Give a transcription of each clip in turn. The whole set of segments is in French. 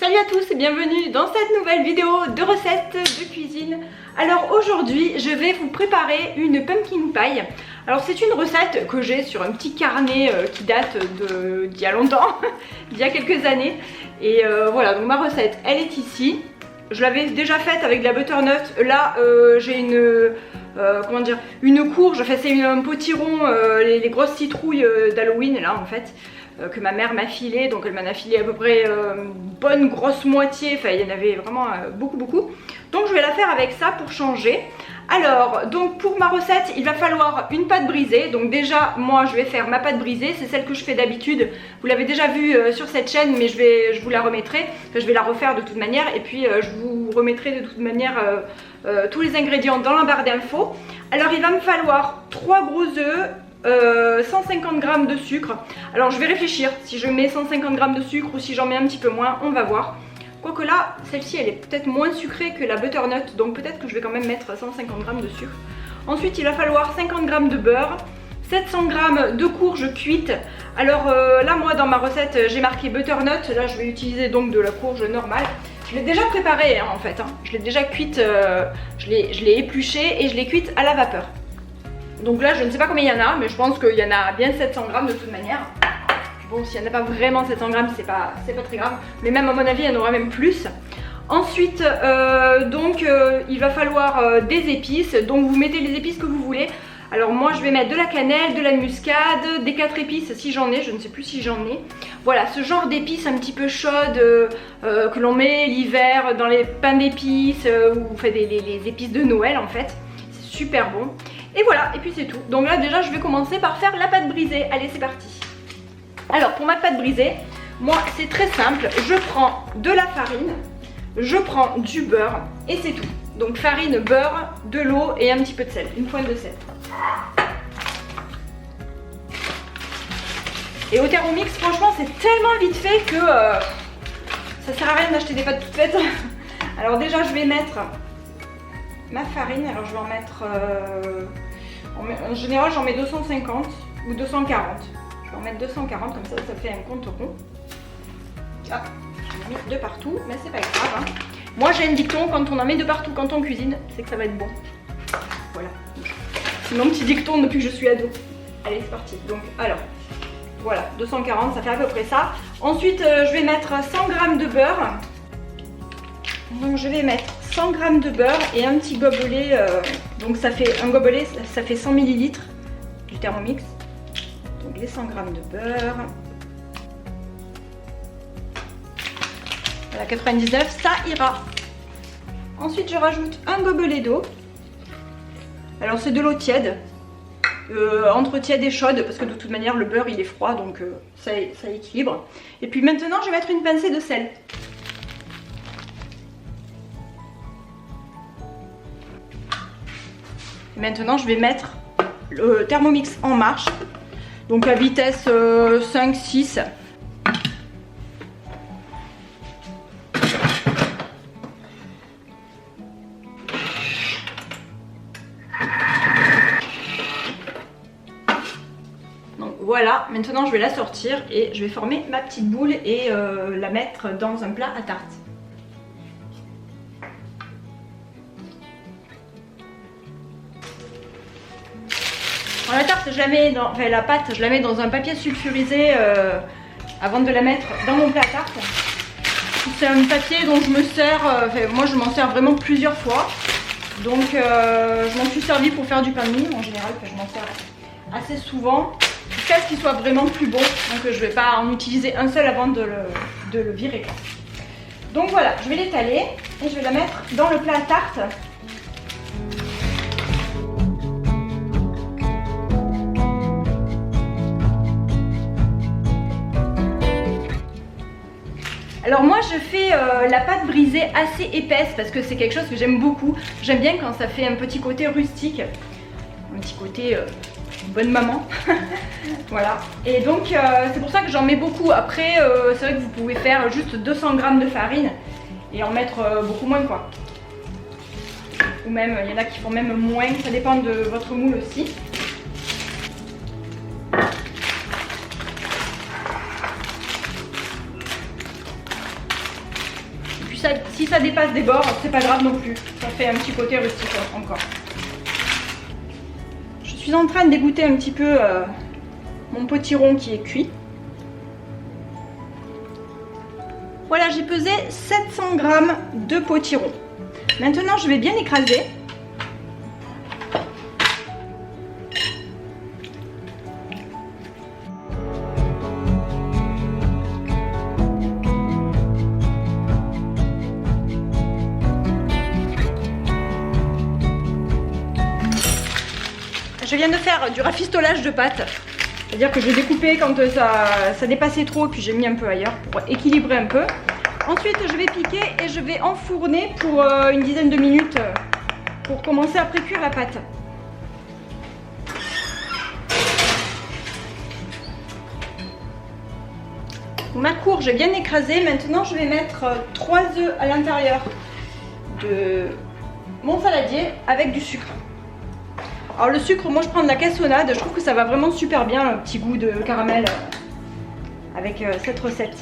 Salut à tous et bienvenue dans cette nouvelle vidéo de recettes de cuisine. Alors aujourd'hui je vais vous préparer une pumpkin pie. Alors c'est une recette que j'ai sur un petit carnet qui date d'il y a longtemps, d'il y a quelques années. Et voilà, donc ma recette elle est ici. Je l'avais déjà faite avec de la butternut. Là j'ai une courge, enfin c'est un potiron, les grosses citrouilles d'Halloween là en fait. Que ma mère m'a filé, donc elle m'en a filé à peu près une bonne grosse moitié, enfin il y en avait vraiment beaucoup. Donc je vais la faire avec ça pour changer. Alors donc pour ma recette il va falloir une pâte brisée. Donc déjà moi je vais faire ma pâte brisée, c'est celle que je fais d'habitude. Vous l'avez déjà vue sur cette chaîne mais je vous la remettrai, enfin, je vais la refaire de toute manière. Et puis je vous remettrai de toute manière tous les ingrédients dans la barre d'infos. Alors il va me falloir 3 gros œufs, 150 g de sucre. Alors je vais réfléchir si je mets 150 g de sucre ou si j'en mets un petit peu moins, on va voir. Quoique là, celle-ci elle est peut-être moins sucrée que la butternut, donc peut-être que je vais quand même mettre 150 g de sucre. Ensuite il va falloir 50 g de beurre, 700 g de courge cuite. Alors là moi dans ma recette j'ai marqué butternut, là je vais utiliser donc de la courge normale. Je l'ai déjà préparée hein, en fait, hein. Je l'ai déjà cuite, je l'ai épluchée et je l'ai cuite à la vapeur. Donc là je ne sais pas combien il y en a, mais je pense qu'il y en a bien 700 g de toute manière. Bon, s'il n'y en a pas vraiment 700 g, c'est pas très grave, mais même à mon avis il y en aura même plus. Ensuite il va falloir des épices, donc vous mettez les épices que vous voulez. Alors moi je vais mettre de la cannelle, de la muscade, des 4 épices si j'en ai, je ne sais plus si j'en ai. Voilà, ce genre d'épices un petit peu chaudes que l'on met l'hiver dans les pains d'épices ou fait les épices de Noël en fait. C'est super bon. Et voilà, et puis c'est tout. Donc là déjà je vais commencer par faire la pâte brisée. Allez c'est parti. Alors pour ma pâte brisée, moi c'est très simple. Je prends de la farine, je prends du beurre et c'est tout. Donc farine, beurre, de l'eau et un petit peu de sel, une pointe de sel. Et au Thermomix franchement c'est tellement vite fait que ça sert à rien d'acheter des pâtes toutes faites. Alors déjà je vais mettre ma farine, alors je vais en mettre, en général j'en mets 250 ou 240. Je vais en mettre 240 comme ça fait un compte rond. Ah, j'en ai mis de partout, mais c'est pas grave. Hein. Moi j'ai un dicton, quand on en met de partout quand on cuisine, c'est que ça va être bon. Voilà. C'est mon petit dicton depuis que je suis ado. Allez c'est parti. Donc alors, voilà, 240 ça fait à peu près ça. Ensuite je vais mettre 100 g de beurre. Donc je vais mettre 100 g de beurre et un petit gobelet, donc ça fait un gobelet, ça fait 100 ml du Thermomix. Donc les 100 g de beurre. Voilà, 99, ça ira. Ensuite je rajoute un gobelet d'eau. Alors c'est de l'eau tiède, entre tiède et chaude, parce que de toute manière le beurre il est froid, donc ça équilibre. Et puis maintenant je vais mettre une pincée de sel. Maintenant je vais mettre le Thermomix en marche, donc à vitesse 5-6. Donc voilà, maintenant je vais la sortir et je vais former ma petite boule et la mettre dans un plat à tarte. La tarte, je la mets dans, enfin la pâte, je la mets dans un papier sulfurisé avant de la mettre dans mon plat à tarte. C'est un papier dont je me sers, moi je m'en sers vraiment plusieurs fois. Donc je m'en suis servi pour faire du pain de mie en général, je m'en sers assez souvent. Jusqu'à ce qu'il soit vraiment plus bon, donc je ne vais pas en utiliser un seul avant de le virer. Donc voilà, je vais l'étaler et je vais la mettre dans le plat à tarte. Alors moi je fais la pâte brisée assez épaisse parce que c'est quelque chose que j'aime beaucoup. J'aime bien quand ça fait un petit côté rustique, un petit côté bonne maman. Voilà. Et donc c'est pour ça que j'en mets beaucoup. Après c'est vrai que vous pouvez faire juste 200 g de farine et en mettre beaucoup moins quoi. Ou même il y en a qui font même moins, ça dépend de votre moule aussi. si ça dépasse des bords, c'est pas grave non plus. Ça fait un petit côté rustique encore. Je suis en train d'égoutter un petit peu mon potiron qui est cuit. Voilà, j'ai pesé 700 g de potiron. Maintenant, je vais bien écraser. Je viens de faire du rafistolage de pâte. C'est-à-dire que je découpais quand ça dépassait trop, puis j'ai mis un peu ailleurs pour équilibrer un peu. Ensuite, je vais piquer et je vais enfourner pour une dizaine de minutes pour commencer à pré-cuire la pâte. Ma courge est bien écrasée. Maintenant, je vais mettre 3 œufs à l'intérieur de mon saladier avec du sucre. Alors le sucre, moi je prends de la cassonade, je trouve que ça va vraiment super bien, le petit goût de caramel avec cette recette.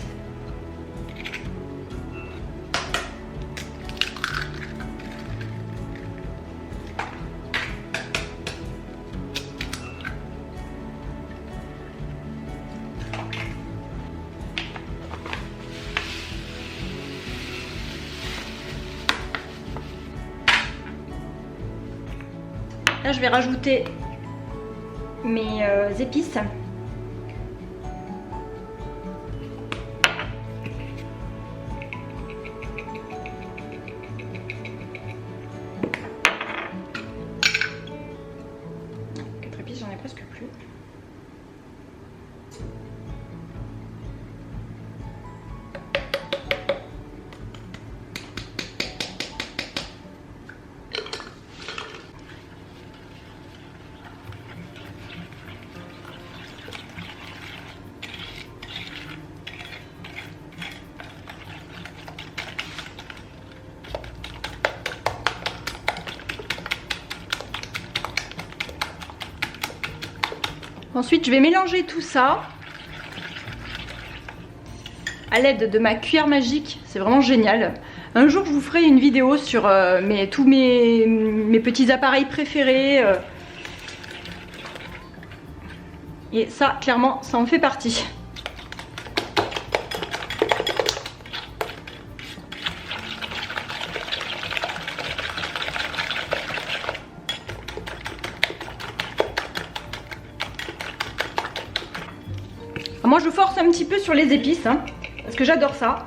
Là, je vais rajouter mes épices. Quatre épices, j'en ai presque plus. Ensuite, je vais mélanger tout ça à l'aide de ma cuillère magique. C'est vraiment génial. Un jour, je vous ferai une vidéo sur tous mes petits appareils préférés. Et ça, clairement, ça en fait partie. Moi je force un petit peu sur les épices hein, parce que j'adore ça.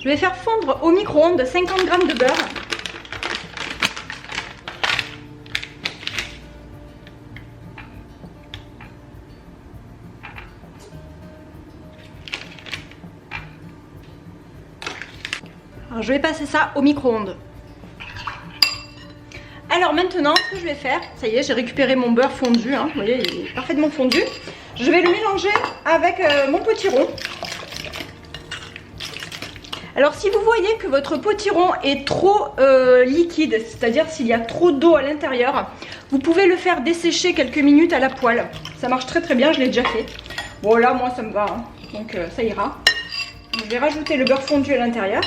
Je vais faire fondre au micro-ondes 50 g de beurre. Alors, je vais passer ça au micro-ondes. Alors maintenant, ce que je vais faire, ça y est, j'ai récupéré mon beurre fondu, hein, vous voyez, il est parfaitement fondu. Je vais le mélanger avec mon potiron. Alors si vous voyez que votre potiron est trop liquide, c'est-à-dire s'il y a trop d'eau à l'intérieur, vous pouvez le faire dessécher quelques minutes à la poêle. Ça marche très très bien, je l'ai déjà fait. Bon là, moi ça me va, hein, donc ça ira. Je vais rajouter le beurre fondu à l'intérieur.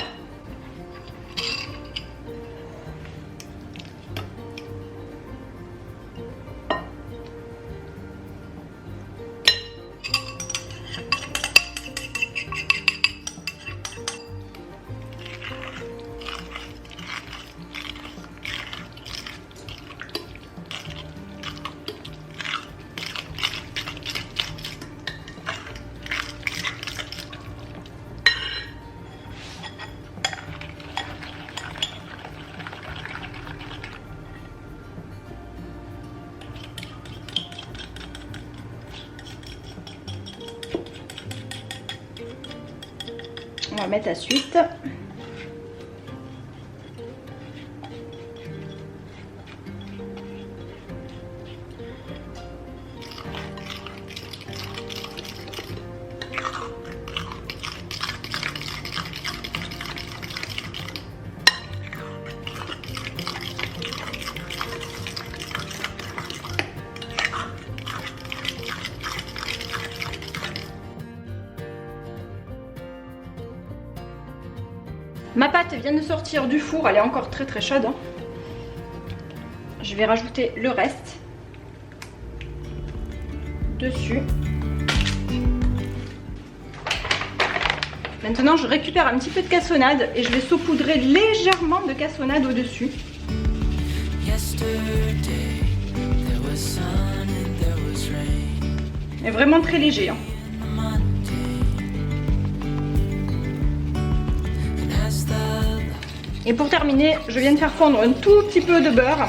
On va mettre la suite. Ma pâte vient de sortir du four, elle est encore très très chaude. Je vais rajouter le reste dessus. Maintenant je récupère un petit peu de cassonade et je vais saupoudrer légèrement de cassonade au-dessus. Mais vraiment très léger. Hein. Et pour terminer, je viens de faire fondre un tout petit peu de beurre.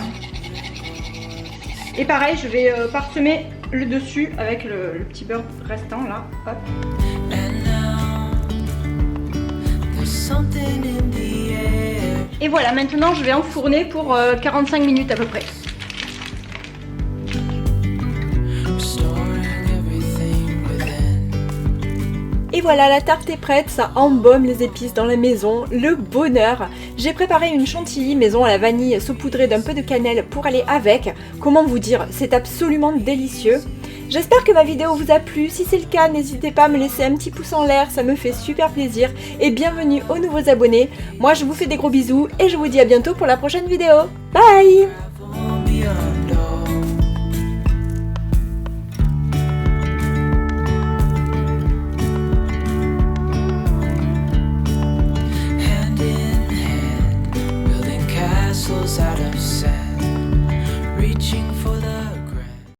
Et pareil, je vais parsemer le dessus avec le petit beurre restant là. Hop. Et voilà, maintenant je vais enfourner pour 45 minutes à peu près. Et voilà, la tarte est prête, ça embaume les épices dans la maison, le bonheur. J'ai préparé une chantilly maison à la vanille saupoudrée d'un peu de cannelle pour aller avec. Comment vous dire, c'est absolument délicieux. J'espère que ma vidéo vous a plu, si c'est le cas, n'hésitez pas à me laisser un petit pouce en l'air, ça me fait super plaisir. Et bienvenue aux nouveaux abonnés, moi je vous fais des gros bisous et je vous dis à bientôt pour la prochaine vidéo. Bye!